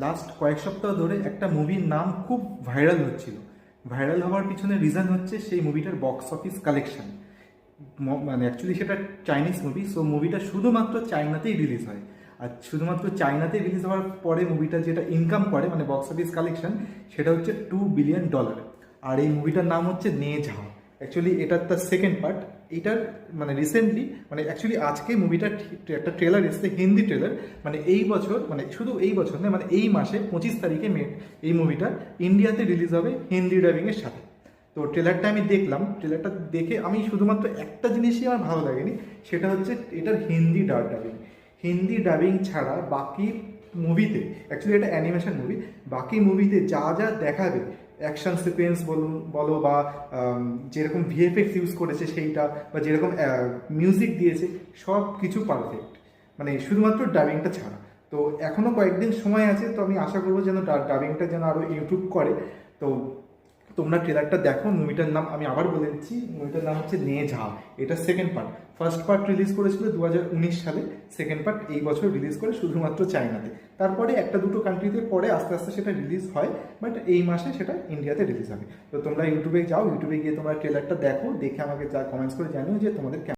Last কয়েক সপ্তাহ ধরে একটা মুভির নাম খুব ভাইরাল হচ্ছিল। ভাইরাল হওয়ার পিছনে রিজন হচ্ছে সেই মুভিটার বক্স অফিস কালেকশন। মানে অ্যাকচুয়ালি সেটা চাইনিজ মুভি, সো মুভিটা শুধুমাত্র চাইনাতেই রিলিজ হয়। আর শুধুমাত্র চাইনাতেই রিলিজ হওয়ার পরে মুভিটা যেটা ইনকাম করে মানে বক্স অফিস কালেকশন, সেটা হচ্ছে $2 বিলিয়ন। আর এই মুভিটার নাম হচ্ছে নে ঝা। অ্যাকচুয়ালি এটার তার সেকেন্ড পার্ট। এটার মানে রিসেন্টলি মানে অ্যাকচুয়ালি আজকে মুভিটার একটা ট্রেলার এসেছে, হিন্দি ট্রেলার। মানে এই বছর, মানে শুধু এই বছর নয়, মানে এই মাসে 25 তারিখে এই মুভিটা ইন্ডিয়াতে রিলিজ হবে হিন্দি ডাবিংয়ের সাথে। তো ট্রেলারটা আমি দেখলাম, ট্রেলারটা দেখে আমি শুধুমাত্র একটা জিনিসই আমার ভালো লাগেনি, সেটা হচ্ছে এটার হিন্দি ডাবিং। হিন্দি ডাবিং ছাড়া বাকি মুভিতে, অ্যাকচুয়ালি এটা অ্যানিমেশন মুভি, বাকি মুভিতে যা যা দেখাবে, অ্যাকশন সিকোয়েন্স বলো বা যেরকম ভিএফএক্স ইউজ করেছে সেইটা, বা যেরকম মিউজিক দিয়েছে, সব কিছু পারফেক্ট, মানে শুধুমাত্র ডাবিংটা ছাড়া। তো এখনও কয়েকদিন সময় আছে, তো আমি আশা করবো যেন ডাবিংটা যেন আরও ইমপ্রুভ করে। তো তোমরা ট্রেলারটা দেখো। মুভিটার নাম আমি আবার বলে দিচ্ছি, মুভিটার নাম হচ্ছে নে ঝা। এটা second part. First part release করেছিল 2019 সালে, সেকেন্ড পার্ট এই বছর রিলিজ করে শুধুমাত্র চায়নাতে। তারপরে একটা দুটো কান্ট্রিতে পরে আস্তে আস্তে সেটা রিলিজ হয়, বাট এই মাসে সেটা ইন্ডিয়াতে রিলিজ হবে। তো তোমরা ইউটিউবে যাও, ইউটিউবে গিয়ে তোমরা ট্রেলারটা দেখো, দেখে আমাকে যা কমেন্টস করে জানিও যে তোমাদের